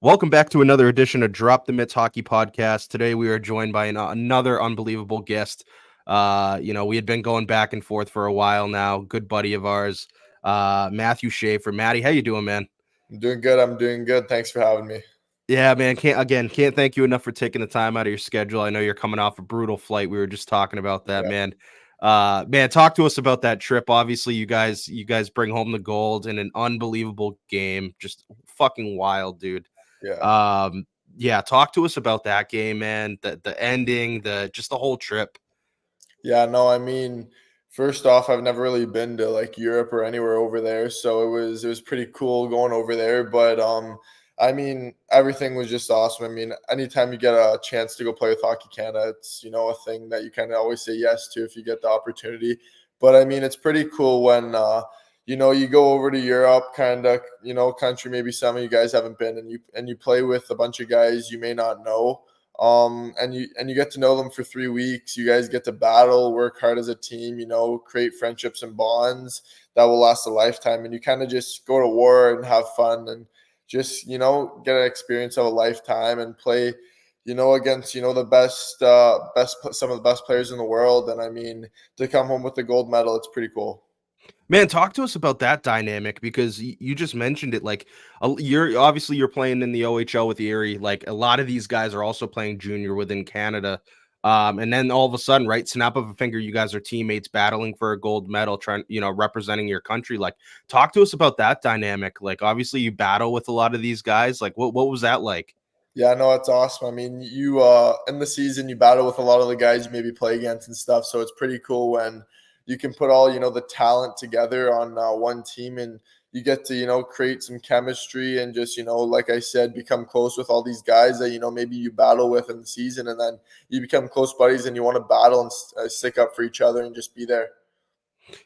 Welcome back to another edition of Drop the Mitts Hockey Podcast. Today we are joined by another unbelievable guest. We had been going back and forth for a while now. Good buddy of ours, Matthew Schaefer. Matty, how you doing, man? I'm doing good. I'm doing good. Thanks for having me. Yeah, man. Can't thank you enough for taking the time out of your schedule. I know you're coming off a brutal flight. We were just talking about that, Yeah. man. Man, talk to us about that trip. Obviously, you guys bring home the gold in an unbelievable game. Just fucking wild, dude. Yeah. Um, yeah, talk to us about that game, man. The ending, the whole trip. Yeah. No, I mean, first off, I've never really been to like Europe or anywhere over there, so it was pretty cool going over there. But I mean, everything was just awesome. I mean, anytime you get a chance to go play with Hockey Canada, it's a thing that you kind of always say yes to if you get the opportunity. But I mean, it's pretty cool when you go over to Europe, kind of country maybe some of you guys haven't been, and you play with a bunch of guys you may not know, and you get to know them for 3 weeks. You guys get to battle, work hard as a team, create friendships and bonds that will last a lifetime, and you kind of just go to war and have fun and just get an experience of a lifetime and play against the best some of the best players in the world. And I mean, to come home with the gold medal, it's pretty cool. Man, talk to us about that dynamic because you just mentioned it. Like, you're playing in the OHL with Erie. Like, a lot of these guys are also playing junior within Canada. And then all of a sudden, right, snap of a finger, you guys are teammates battling for a gold medal, trying, representing your country. Like, talk to us about that dynamic. Like, obviously, you battle with a lot of these guys. Like, what was that like? Yeah, no, it's awesome. I mean, you in the season you battle with a lot of the guys you maybe play against and stuff. So it's pretty cool when you can put all the talent together on one team, and you get to create some chemistry and just like I said, become close with all these guys that maybe you battle with in the season, and then you become close buddies and you want to battle and stick up for each other and just be there.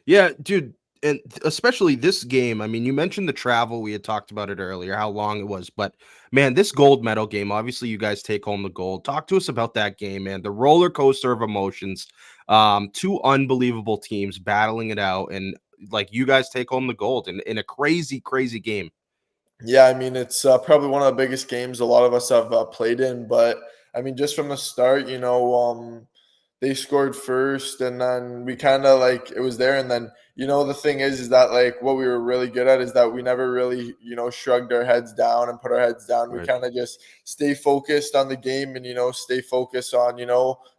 Yeah, dude, and especially this game. I mean, you mentioned the travel. We had talked about it earlier, how long it was, but man, this gold medal game. Obviously, you guys take home the gold. Talk to us about that game, man. The roller coaster of emotions. Two unbelievable teams battling it out, and like you guys take home the gold in a crazy, crazy game. Yeah, I mean, it's probably one of the biggest games a lot of us have played in. But I mean, just from the start, they scored first, and then we kind of like it was there. And then the thing is that like what we were really good at is that we never really shrugged our heads down and put our heads down. We Right. kind of just stay focused on the game and stay focused on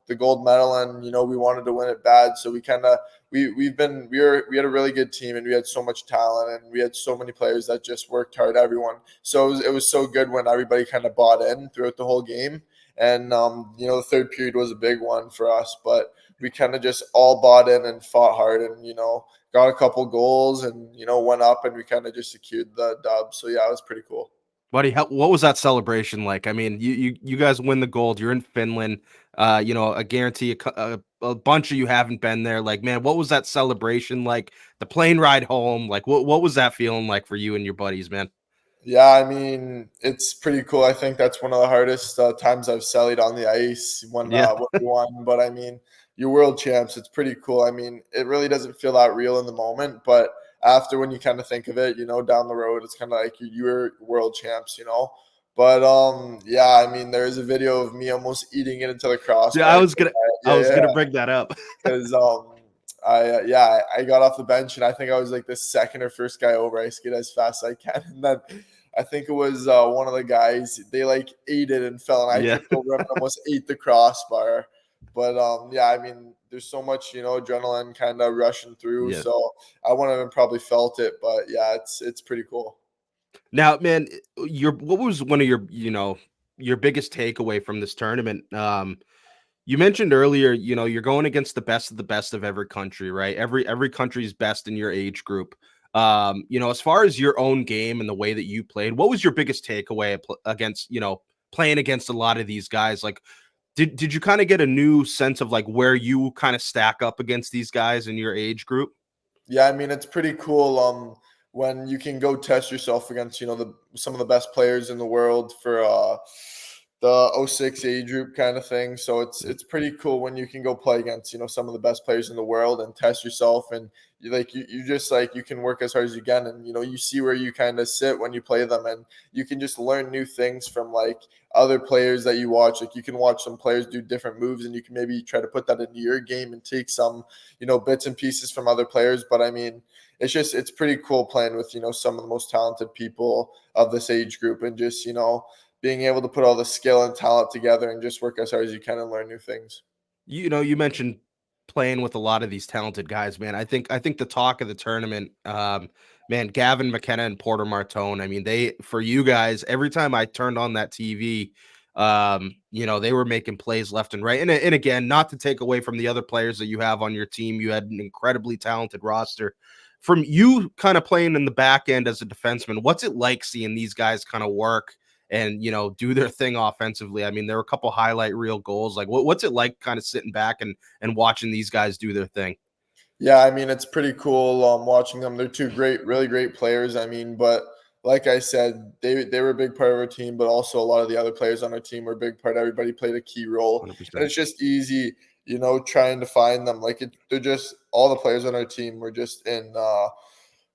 the gold medal, and we wanted to win it bad. So we kind of we had a really good team, and we had so much talent, and we had so many players that just worked hard, everyone. So it was so good when everybody kind of bought in throughout the whole game. And the third period was a big one for us, but we kind of just all bought in and fought hard, and got a couple goals, and went up, and we kind of just secured the dub. So yeah, it was pretty cool. Buddy, what was that celebration like? I mean, you guys win the gold. You're in Finland. I guarantee a bunch of you haven't been there. Like, man, what was that celebration like? The plane ride home, like, what was that feeling like for you and your buddies, man? Yeah, I mean, it's pretty cool. I think that's one of the hardest times I've sallied on the ice Yeah, when we won. But I mean, you're world champs. It's pretty cool. I mean, it really doesn't feel that real in the moment, but after when you kind of think of it, down the road, it's kind of like you're world champs. But yeah, I mean, there's a video of me almost eating it into the yeah. crossbar. I Yeah, was yeah, gonna bring that up. because I got off the bench, and I think I was like the second or first guy over. I skate as fast as I can, and then I think it was one of the guys. They like ate it and fell, and I Yeah, tripped over him and almost ate the crossbar. But yeah, I mean, there's so much adrenaline kind of rushing through, yeah. so I wouldn't have probably felt it. But yeah, it's pretty cool. Now, man, your what was one of your your biggest takeaway from this tournament? You mentioned earlier, you're going against the best of every country, right? Every country's best in your age group. As far as your own game and the way that you played, what was your biggest takeaway against, playing against a lot of these guys? Like, did you kind of get a new sense of like where you kind of stack up against these guys in your age group? Yeah, I mean, it's pretty cool when you can go test yourself against, some of the best players in the world for the '06 age group kind of thing. So it's pretty cool when you can go play against, some of the best players in the world and test yourself. And you just like you can work as hard as you can, and you see where you kind of sit when you play them, and you can just learn new things from like other players that you watch. Like you can watch some players do different moves, and you can maybe try to put that into your game and take some bits and pieces from other players. But I mean, it's pretty cool playing with some of the most talented people of this age group, and just being able to put all the skill and talent together and just work as hard as you can and learn new things. You mentioned playing with a lot of these talented guys, man. I think the talk of the tournament, man, Gavin McKenna and Porter Martone. I mean, they for you guys, every time I turned on that TV, they were making plays left and right. And again, not to take away from the other players that you have on your team, you had an incredibly talented roster. From you kind of playing in the back end as a defenseman, what's it like seeing these guys kind of work and do their thing offensively? I mean, there were a couple highlight reel goals. Like, what's it like, kind of sitting back and watching these guys do their thing? Yeah, I mean, it's pretty cool watching them. They're two really great players. I mean, but like I said, they were a big part of our team, but also a lot of the other players on our team were a big part. Everybody played a key role, and 100%. it's just easy, trying to find them. Like they're just all the players on our team were just in.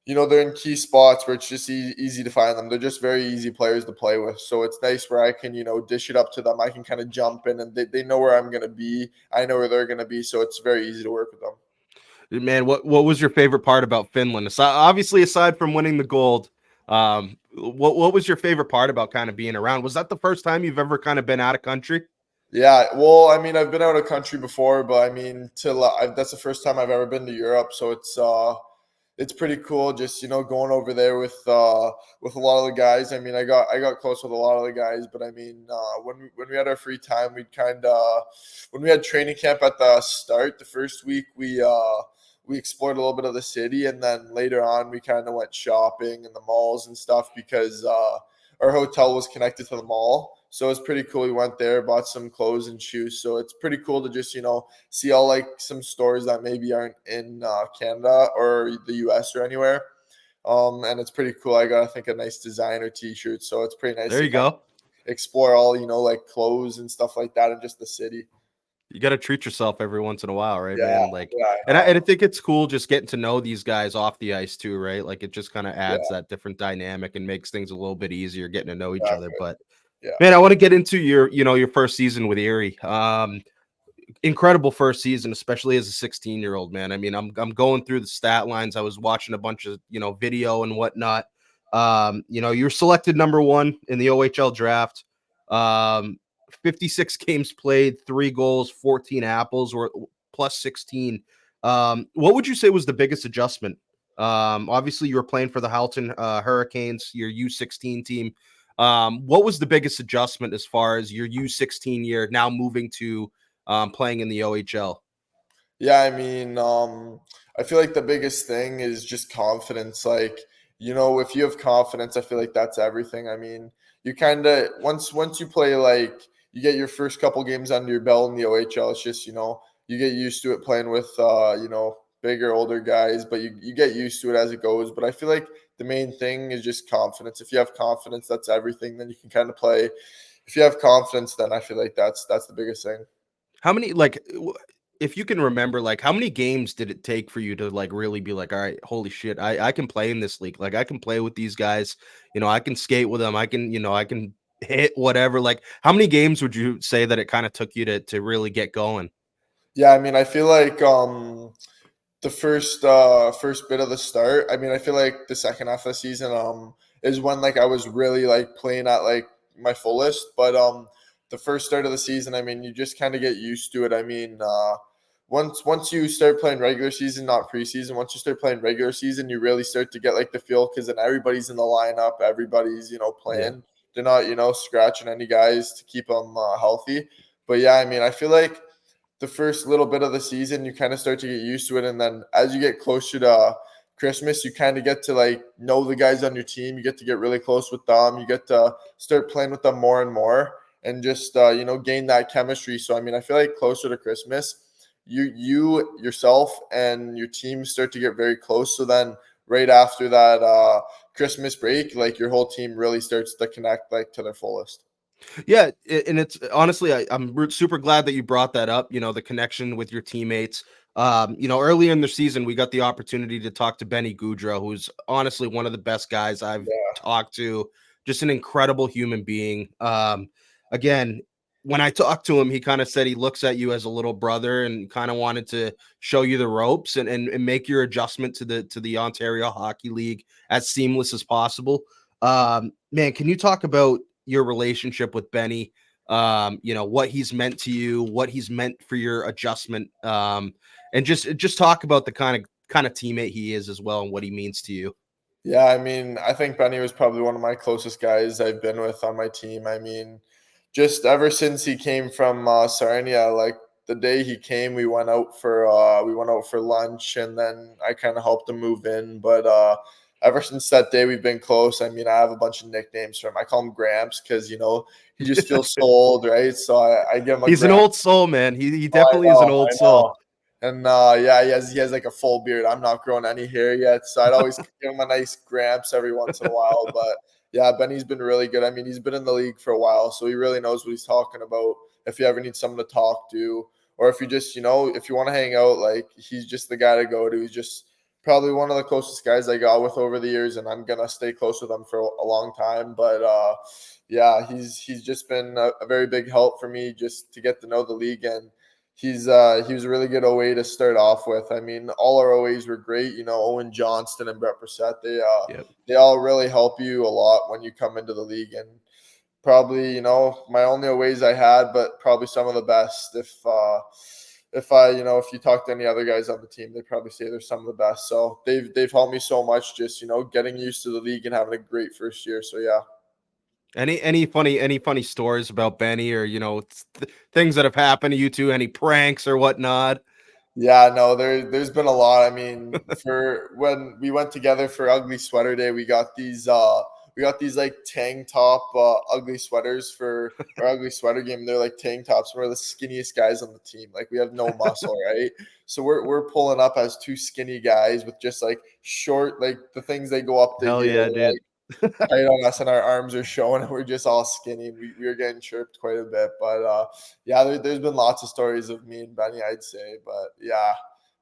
They're in key spots where it's just easy to find them. They're just very easy players to play with. So it's nice where I can, dish it up to them. I can kind of jump in, and they know where I'm going to be. I know where they're going to be. So it's very easy to work with them. Man, what was your favorite part about Finland? Obviously, aside from winning the gold, what was your favorite part about kind of being around? Was that the first time you've ever kind of been out of country? Yeah, well, I mean, I've been out of country before, but I mean, that's the first time I've ever been to Europe, so it's pretty cool. Just going over there with a lot of the guys. I mean, I got close with a lot of the guys, but I mean, when we had our free time, we'd kind of when we had training camp at the start, the first week we explored a little bit of the city, and then later on we kind of went shopping in the malls and stuff because our hotel was connected to the mall. So it's pretty cool. We went there, bought some clothes and shoes. So it's pretty cool to just, see all like some stores that maybe aren't in Canada or the US or anywhere. And it's pretty cool. I got, I think, a nice designer t-shirt. So it's pretty nice There to you kind go. of explore all, like clothes and stuff like that in just the city. You got to treat yourself every once in a while, right, Yeah. man? Like, Yeah, I and I know. think it's cool just getting to know these guys off the ice too, right? Like, it just kind of Yeah, adds that different dynamic and makes things a little bit easier getting to know each other. exactly. But Yeah. man, I want to get into your first season with Erie. Incredible first season, especially as a 16-year-old, man. I mean, I'm going through the stat lines. I was watching a bunch of video and whatnot. You're selected number one in the OHL draft. Um, 56 games played, 3 goals, 14 apples, or plus 16. What would you say was the biggest adjustment? Obviously, you were playing for the Halton Hurricanes, your U16 team. What was the biggest adjustment as far as your U16 year now moving to playing in the OHL? Yeah, I mean, I feel like the biggest thing is just confidence. Like, if you have confidence, I feel like that's everything. I mean, you kind of once you play like you get your first couple games under your belt in the OHL, it's just, you get used to it playing with bigger, older guys, but you get used to it as it goes. But I feel like the main thing is just confidence. If you have confidence, that's everything. Then you can kind of play. If you have confidence, then I feel like that's the biggest thing. How many if you can remember, like how many games did it take for you to like really be like, all right, holy shit, I can play in this league. Like I can play with these guys. I can skate with them. I can hit whatever. Like how many games would you say that it kind of took you to really get going? Yeah, I mean, I feel like the first bit of the start. I mean, I feel like the second half of the season is when like I was really like playing at like my fullest. But the first start of the season, I mean, you just kind of get used to it. I mean, once you start playing regular season, not preseason, once you start playing regular season, you really start to get like the feel because then everybody's in the lineup, everybody's Yeah. playing. They're not scratching any guys to keep them healthy. But yeah, I mean, I feel like the first little bit of the season, you kind of start to get used to it. And then as you get closer to Christmas, you kind of get to like know the guys on your team. You get to get really close with them. You get to start playing with them more and more and just, gain that chemistry. So, I mean, I feel like closer to Christmas, you yourself and your team start to get very close. So then right after that Christmas break, like your whole team really starts to connect like to their fullest. Yeah, and it's honestly, super glad that you brought that up. You know, the connection with your teammates. Earlier in the season, we got the opportunity to talk to Benny Goudreau, who's honestly one of the best guys I've Yeah. talked to. Just an incredible human being. Again, when I talked to him, he kind of said he looks at you as a little brother and kind of wanted to show you the ropes and make your adjustment to the Ontario Hockey League as seamless as possible. Man, can you talk about your relationship with Benny, what he's meant to you, what he's meant for your adjustment, and just talk about the kind of teammate he is as well and what he means to you. Yeah, I mean, I think Benny was probably one of my closest guys I've been with on my team. I mean, just ever since he came from Sarnia, like the day he came, we went out for lunch, and then I kind of helped him move in. But ever since that day, we've been close. I mean, I have a bunch of nicknames for him. I call him Gramps because he just feels so old, right? So I give him a He's an Gramps. old soul, man. He Oh, definitely is an old I know. soul. And yeah, he has like a full beard. I'm not growing any hair yet, so I'd always give him a nice Gramps every once in a while. But yeah, Benny's been really good. I mean, he's been in the league for a while, so he really knows what he's talking about. If you ever need someone to talk to, or if you just, if you want to hang out, like he's just the guy to go to. He's just probably one of the closest guys I got with over the years, and I'm gonna stay close with him for a long time. But yeah, he's just been a very big help for me just to get to know the league, and he was a really good OA to start off with. I mean, all our OAs were great. Owen Johnston and Brett Brissett. Yep. They all really help you a lot when you come into the league, and probably my only OAs I had, but probably some of the best. If you talk to any other guys on the team, they probably say they're some of the best. So they've helped me so much, just getting used to the league and having a great first year. So yeah. Any funny stories about Benny or things that have happened to you two? Any pranks or whatnot? Yeah, no, there's been a lot. I mean, for when we went together for Ugly Sweater Day, we got these like tank top ugly sweaters for our ugly sweater game. They're like tank tops. We're the skinniest guys on the team. Like we have no muscle, right? So we're pulling up as two skinny guys with just like short, like the things they go up to Hell here, yeah, dude. like tight on us, and our arms are showing, and we're just all skinny. And we were getting chirped quite a bit, but yeah, there's been lots of stories of me and Benny, I'd say, but yeah,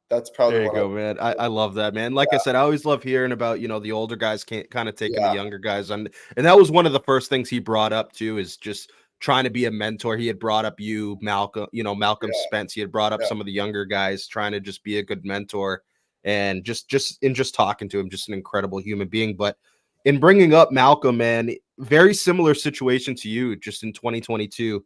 that's probably There you one of go, man. I love that, man. Like I said, I always love hearing about, the older guys can't kind of taking the yeah, younger guys on. And that was one of the first things he brought up too, is just trying to be a mentor. He had brought up you, Malcolm, Malcolm yeah, Spence. He had brought up yeah, some of the younger guys, trying to just be a good mentor and just talking to him, just an incredible human being. But in bringing up Malcolm, man, very similar situation to you, just in 2022.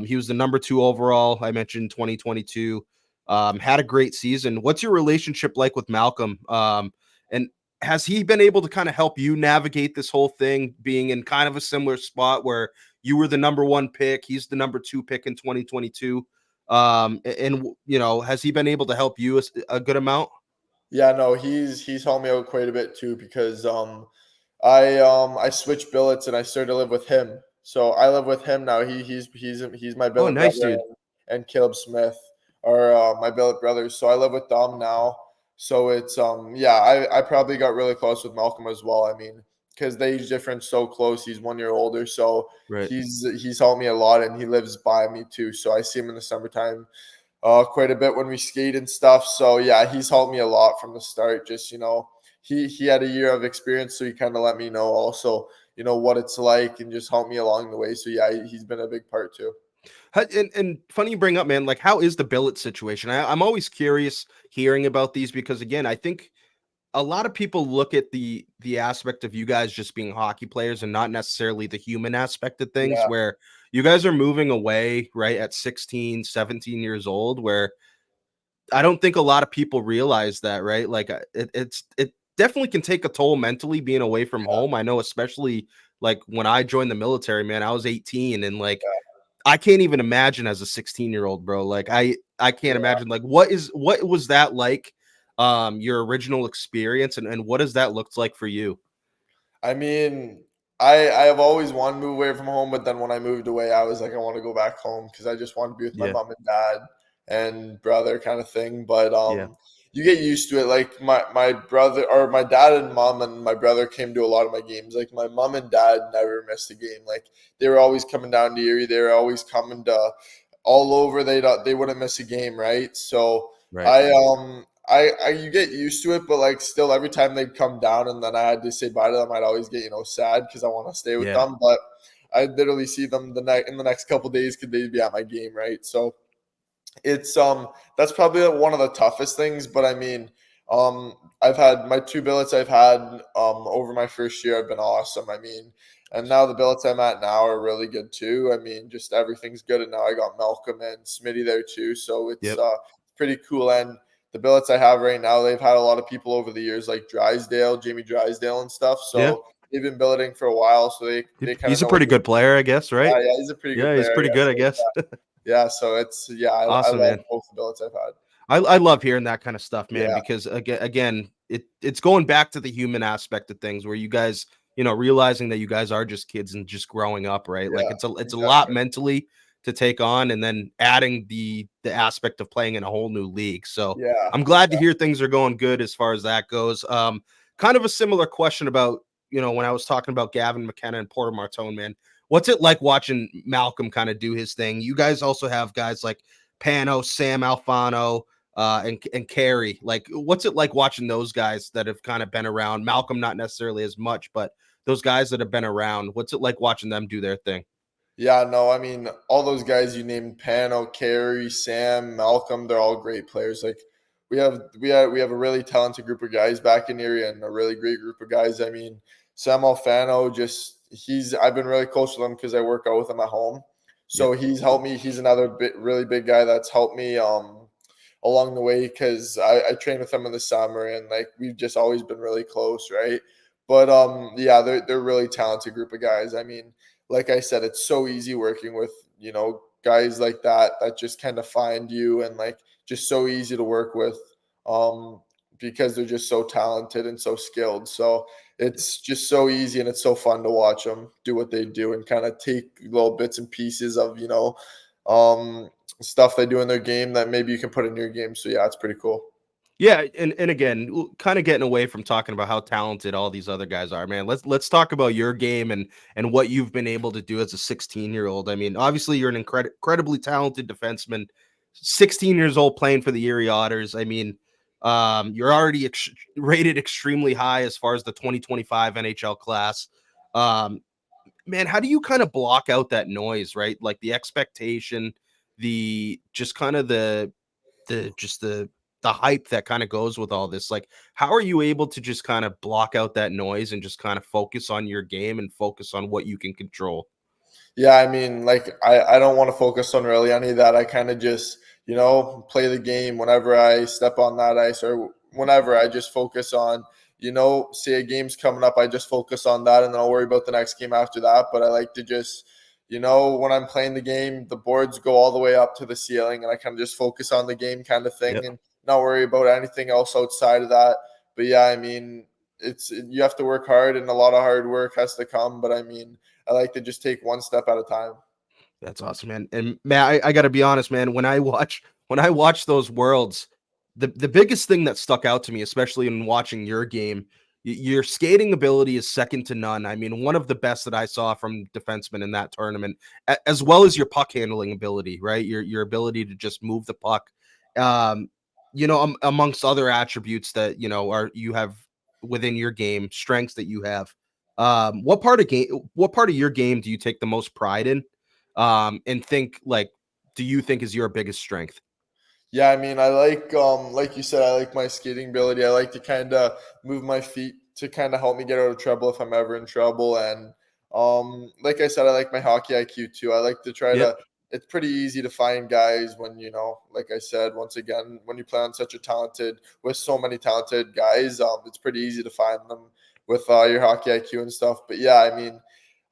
He was the number 2 overall. I mentioned 2022, had a great season. What's your relationship like with Malcolm? And has he been able to kind of help you navigate this whole thing, being in kind of a similar spot where you were the number 1 pick, he's the number 2 pick in 2022? Has he been able to help you a good amount? yeah. No, he's helped me out quite a bit too, because I switched billets and I started to live with him. So I live with him now. He's my Oh, billet nice, brother, dude. and Caleb Smith are my billet brothers. So I live with them now. So it's yeah, I probably got really close with Malcolm as well. I mean, because the age difference so close. He's 1 year older, so Right. he's helped me a lot, and he lives by me too. So I see him in the summertime quite a bit when we skate and stuff. So yeah, he's helped me a lot from the start. Just he had a year of experience, so he kind of let me know also what it's like, and just helped me along the way. So yeah, he's been a big part too. And funny you bring up, man, like how is the billet situation? I'm always curious hearing about these because again, I think a lot of people look at the aspect of you guys just being hockey players and not necessarily the human aspect of things, Yeah, where you guys are moving away right at 16, 17 years old, where I don't think a lot of people realize that, right? Like it definitely can take a toll mentally being away from home. I know, especially like when I joined the military, man, I was 18, and like I can't even imagine as a 16-year-old, bro. Like I can't yeah. imagine, like what was that like, your original experience, and what does that look like for you? I mean, I have always wanted to move away from home, but then when I moved away, I was like, I want to go back home because I just wanted to be with my Yeah. mom and dad and brother kind of thing. But Yeah. you get used to it. Like my brother or my dad and mom and my brother came to a lot of my games. Like my mom and dad never missed a game. Like they were always coming down to Erie. They were always coming to all over. They wouldn't miss a game, right? So Right. I you get used to it, but like still every time they'd come down and then I had to say bye to them, I'd always get sad because I want to stay with Yeah. them. But I literally see them in the next couple days because they'd be at my game, right? So it's that's probably one of the toughest things, but I mean, I've had my two billets I've had over my first year have been awesome. I mean, and now the billets I'm at now are really good too. I mean, just everything's good, and now I got Malcolm and Smitty there too, so it's Yep. pretty cool. And the billets I have right now, they've had a lot of people over the years like Drysdale, Jamie Drysdale, and stuff. Yeah. So they've been billeting for a while, so they kind of He's a know what pretty they're good player, I guess, right? yeah, he's a pretty good Yeah, he's player. pretty Yeah, good, I so guess. yeah, so it's I Awesome, love man. both the billets I've had. I love hearing that kind of stuff, man, Yeah, because again, it's going back to the human aspect of things where you guys, realizing that you guys are just kids and just growing up, right? Like yeah, it's a lot exactly. mentally to take on, and then adding the aspect of playing in a whole new league. So Yeah, I'm glad to hear things are going good as far as that goes. Kind of a similar question about, when I was talking about Gavin McKenna and Porter Martone, man. What's it like watching Malcolm kind of do his thing? You guys also have guys like Pano, Sam Alfano, and Carey. Like, what's it like watching those guys that have kind of been around? Malcolm, not necessarily as much, but those guys that have been around. What's it like watching them do their thing? yeah. No, I mean all those guys you named, Pano, Carey, Sam, Malcolm, they're all great players. Like we have a really talented group of guys back in area and a really great group of guys. I mean, Sam Alfano, just he's I've been really close with him because I work out with him at home. So Yep. he's helped me. He's another really big guy that's helped me along the way because I train with them in the summer and like we've just always been really close, right? But yeah, they're really talented group of guys. I mean, like I said, it's so easy working with, guys like that just kind of find you and like just so easy to work with um because they're just so talented and so skilled. So it's just so easy and it's so fun to watch them do what they do and kind of take little bits and pieces of, um stuff they do in their game that maybe you can put in your game. So yeah, it's pretty cool. Yeah, and again, kind of getting away from talking about how talented all these other guys are, man. Let's talk about your game and what you've been able to do as a 16-year-old. I mean, obviously you're an incredibly talented defenseman, 16 years old playing for the Erie Otters. I mean, you're already rated extremely high as far as the 2025 NHL class. Um, Man, how do you kind of block out that noise, right? Like the expectation, the just kind of the hype that kind of goes with all this. Like, how are you able to just kind of block out that noise and just kind of focus on your game and focus on what you can control? Yeah, I mean, like I don't want to focus on really any of that. I kind of just, play the game whenever I step on that ice or whenever I just focus on, say a game's coming up, I just focus on that and then I'll worry about the next game after that. But I like to just, when I'm playing the game, the boards go all the way up to the ceiling and I kind of just focus on the game kind of thing Yep. and not worry about anything else outside of that. But yeah, I mean, you have to work hard and a lot of hard work has to come. But I mean, I like to just take one step at a time. That's awesome, man. And man, I gotta be honest, man. When I watch those worlds, the biggest thing that stuck out to me, especially in watching your game, your skating ability is second to none. I mean, one of the best that I saw from defensemen in that tournament, as well as your puck handling ability, right? Your ability to just move the puck, um, amongst other attributes that are you have within your game, strengths that you have. What part of your game do you take the most pride in? And think like, do you think is your biggest strength? Yeah, I mean, I like you said, I like my skating ability. I like to kind of move my feet to kind of help me get out of trouble if I'm ever in trouble. And like I said, I like my hockey IQ too. I like to try Yep. to. It's pretty easy to find guys when like I said, once again, when you play on such a talented with so many talented guys, it's pretty easy to find them with your hockey IQ and stuff. But yeah, I mean,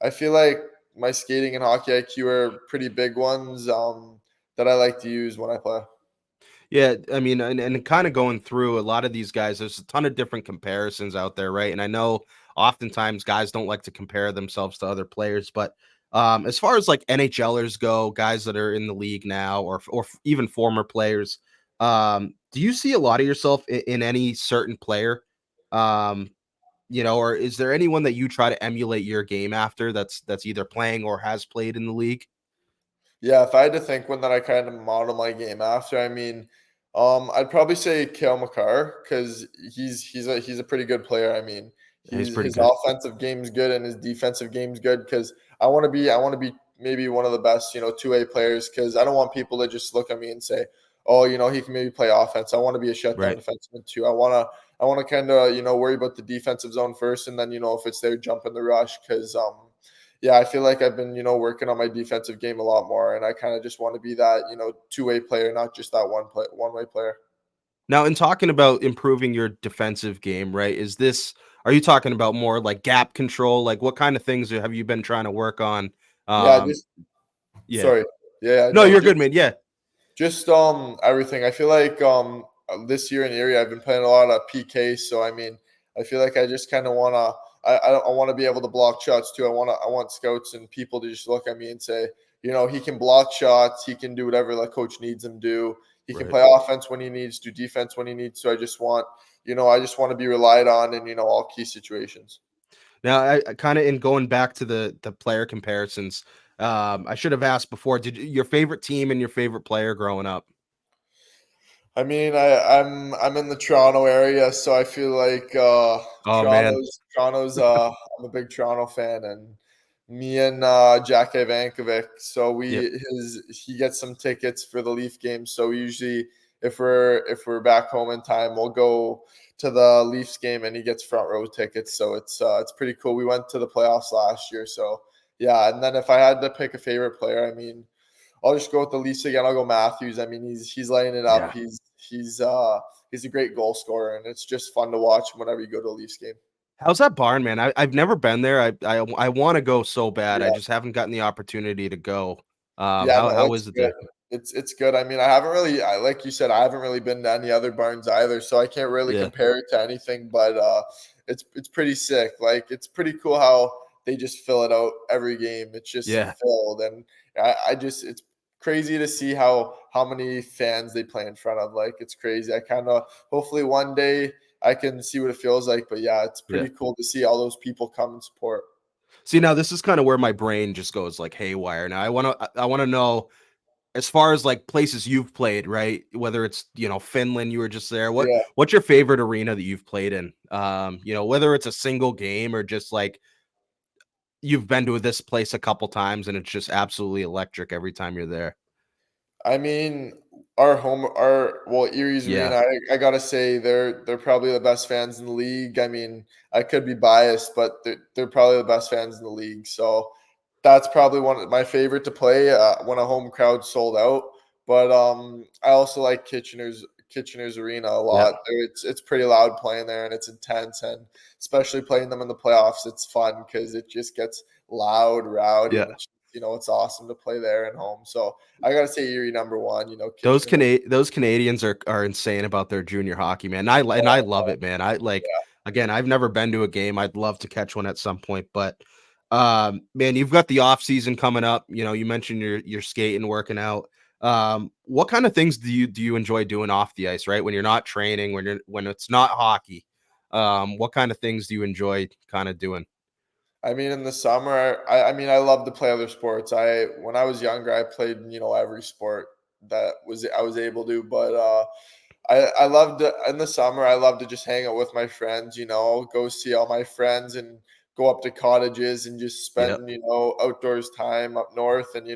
I feel like my skating and hockey IQ are pretty big ones that I like to use when I play. Yeah, I mean, and kind of going through a lot of these guys, there's a ton of different comparisons out there, right? And I know oftentimes guys don't like to compare themselves to other players, but as far as like NHLers go, guys that are in the league now, or even former players, Do you see a lot of yourself in any certain player? Um, or is there anyone that you try to emulate your game after that's either playing or has played in the league? Yeah, if I had to think one that I kind of model my game after, I mean, I'd probably say Kale McCarr because he's a pretty good player. I mean, Yeah, he's he's pretty his good. offensive game's good and his defensive game's good because I want to be maybe one of the best, two-way players because I don't want people to just look at me and say, oh, he can maybe play offense. I want to be a shutdown Right. defenseman too. I want to kind of worry about the defensive zone first, and then if it's there, jump in the rush because yeah, I feel like I've been, working on my defensive game a lot more, and I kind of just want to be that, two-way player, not just that one-way player. Now, in talking about improving your defensive game, right? Are you talking about more like gap control? Like what kind of things have you been trying to work on? Yeah, Um, just yeah. sorry. Yeah, No, no, you're good, man. Yeah. just everything. I feel like this year in Erie I've been playing a lot of PK, so I mean I feel like I just kind of wanna I want to be able to block shots too. I want scouts and people to just look at me and say, he can block shots, he can do whatever the coach needs him to do. He can Right. play offense when he needs, do defense when he needs. So I just want to be relied on in all key situations. Now, I kind of in going back to the player comparisons, I should have asked before. Did your favorite team and your favorite player growing up? I mean, I'm in the Toronto area, so I feel like Oh man. Toronto's I'm a big Toronto fan, and me and Jack Ivankovic, so Yep. he gets some tickets for the Leaf game. So usually if we're back home in time, we'll go to the Leafs game, and he gets front row tickets. So it's pretty cool. We went to the playoffs last year, so yeah. And then if I had to pick a favorite player, I mean, I'll just go with the Leafs again. I'll go Matthews. I mean, he's lighting it up. Yeah. He's a great goal scorer, and it's just fun to watch whenever you go to a Leafs game. How's that barn, man? I've never been there. I want to go so bad. I Yeah, just haven't gotten the opportunity to go. yeah, no, How it's is it good. there? It's good. I mean, I haven't really, like you said, I haven't really been to any other barns either, so I can't really Yeah. compare it to anything. But it's pretty sick. Like it's pretty cool how they just fill it out every game. It's just Yeah. filled, and I just it's crazy to see how many fans they play in front of. Like it's crazy. I kind of hopefully one day I can see what it feels like. But yeah, it's Yeah. pretty cool to see all those people come and support. See, now this is kind of where my brain just goes like haywire. Now I want to know as far as like places you've played, right? Whether it's, Finland, you were just there. Yeah. What's your favorite arena that you've played in? Whether it's a single game or just like you've been to this place a couple times and it's just absolutely electric every time you're there. I mean, our Erie's Yeah. arena. I gotta say they're probably the best fans in the league. I mean, I could be biased, but they're probably the best fans in the league. So that's probably one of my favorite to play when a home crowd sold out. But I also like Kitchener's arena a Yeah. lot. It's pretty loud playing there, and it's intense, and especially playing them in the playoffs, it's fun because it just gets loud, rowdy, Yeah. and it's awesome to play there at home. So I gotta say Erie number one. Kitchener. Those Canadians are insane about their junior hockey, man. I love it, man. I like again, I've never been to a game. I'd love to catch one at some point, but man, you've got the off season coming up. You mentioned your skating, working out. What kind of things do you enjoy doing off the ice, right? When you're not training, when it's not hockey. What kind of things do you enjoy kind of doing? I mean, in the summer, I mean, I love to play other sports. When I was younger, I played every sport that was I was able to. But I love to in the summer. I love to just hang out with my friends. Go see all my friends and go up to cottages and just Yep. spend outdoors time up north and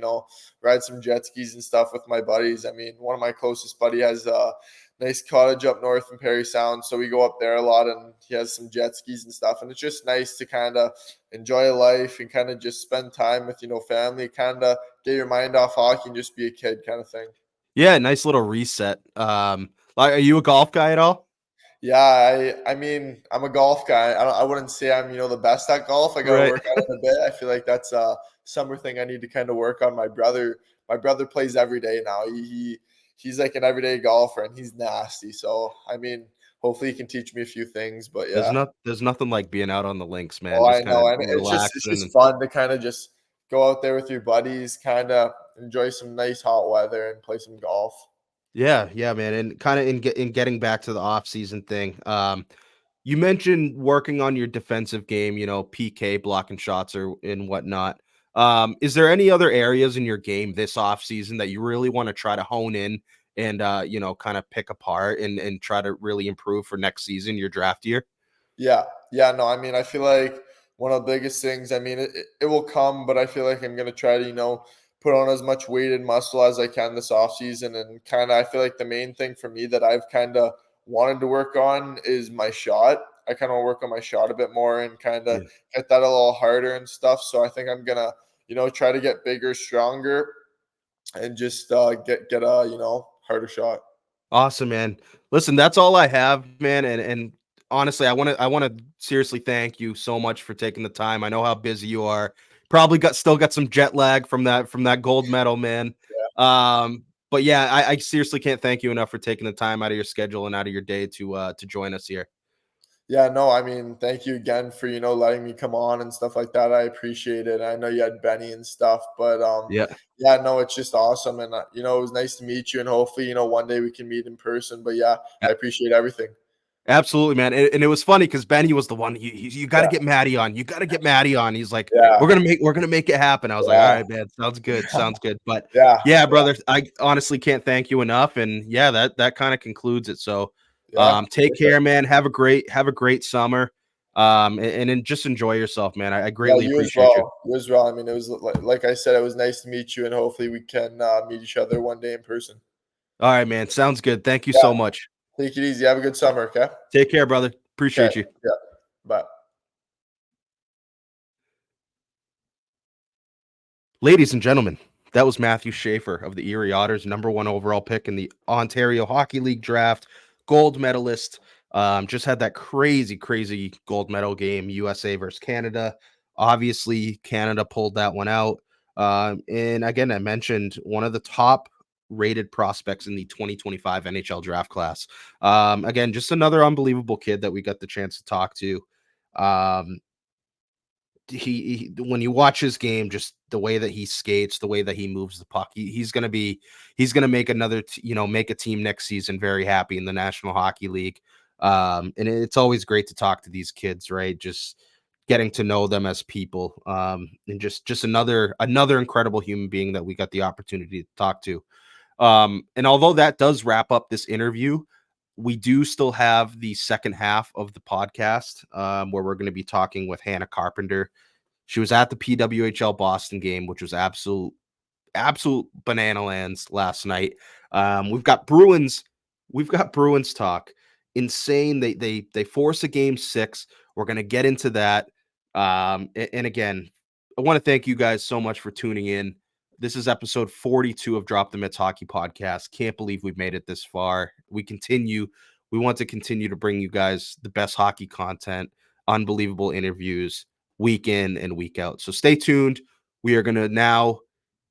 ride some jet skis and stuff with my buddies. I mean, one of my closest buddy has a nice cottage up north in Perry Sound, so we go up there a lot, and he has some jet skis and stuff. And it's just nice to kind of enjoy life and kind of just spend time with family, kind of get your mind off hockey and just be a kid kind of thing. Yeah, nice little reset. Like, are you a golf guy at all? Yeah, I mean, I'm a golf guy. I wouldn't say I'm, the best at golf. I got to Right. work on it a bit. I feel like that's a summer thing I need to kind of work on. My brother plays every day now. He's like an everyday golfer, and he's nasty. So, I mean, hopefully he can teach me a few things, but yeah. There's nothing like being out on the links, man, Oh, I just kinda know. And it's just relaxing. fun to kind of just go out there with your buddies, kind of enjoy some nice hot weather and play some golf. Yeah, yeah, man, and kinda in getting back to the off-season thing, you mentioned working on your defensive game, PK blocking shots or and whatnot. Is there any other areas in your game this offseason that you really wanna try to hone in and, kinda pick apart and try to really improve for next season, your draft year? Yeah. Yeah, no, I mean, I feel like one of the biggest things, I mean, it will come, but I feel like I'm gonna try to, put on as much weight and muscle as I can this off season. And kinda I feel like the main thing for me that I've kinda wanted to work on is my shot. I kinda wanna work on my shot a bit more and kinda Yeah. hit that a little harder and stuff. So I think I'm gonna, try to get bigger, stronger, and just get a, harder shot. Awesome, man. Listen, that's all I have, man, and honestly, I wanna seriously thank you so much for taking the time. I know how busy you are. Probably got some jet lag from that gold medal, man. But yeah, I seriously can't thank you enough for taking the time out of your schedule and out of your day to join us here. Yeah, no, I mean, thank you again for, letting me come on and stuff like that. I appreciate it. I know you had Benny and stuff, but Yeah. yeah, no, it's just awesome. And it was nice to meet you, and hopefully, one day we can meet in person. But yeah, I appreciate everything. Absolutely, man, and it was funny because Benny was the one, "You gotta Yeah, get Maddie on, you gotta get Maddie on." He's like, yeah, we're gonna make it happen." I was like, yeah, "Alright, man, sounds good." But yeah, yeah, yeah, brother, I honestly can't thank you enough, and yeah, that kinda concludes it, so, yeah. take Perfect. care, man, have a great summer, and then just enjoy yourself, man. I Yeah, greatly you as appreciate you. well. You as well. I mean, it was like I said, it was nice to meet you, and hopefully we can meet each other one day in person. Alright, man, sounds good. Thank you Yeah, so much. take it easy. Have a good summer. Okay. Take care, brother. Okay. Appreciate you. Yeah. Bye. Ladies and gentlemen, that was Matthew Schaefer of the Erie Otters, number one overall pick in the Ontario Hockey League draft, gold medalist. Just had that crazy gold medal game, USA versus Canada. Obviously, Canada pulled that one out. And again, I mentioned one of the top rated prospects in the 2025 NHL draft class. Again, just another unbelievable kid that we got the chance to talk to. Um, when you watch his game, just the way that he skates, the way that he moves the puck, he's gonna make make a team next season very happy in the National Hockey League. And it's always great to talk to these kids, right? Just getting to know them as people, and just another incredible human being that we got the opportunity to talk to. And although that does wrap up this interview, we do still have the second half of the podcast, where we're going to be talking with Hannah Carpenter. She was at the PWHL Boston game, which was absolute banana lands last night. We've got Bruins talk. Insane. They force a game six. We're gonna get into that. And again, I want to thank you guys so much for tuning in. This is episode 42 of Drop the Mitts Hockey Podcast. Can't believe we've made it this far. We want to continue to bring you guys the best hockey content, unbelievable interviews week in and week out. So stay tuned. We are gonna now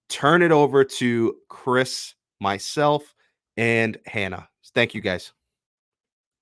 turn it over to Chris, myself, and Hannah. Thank you guys.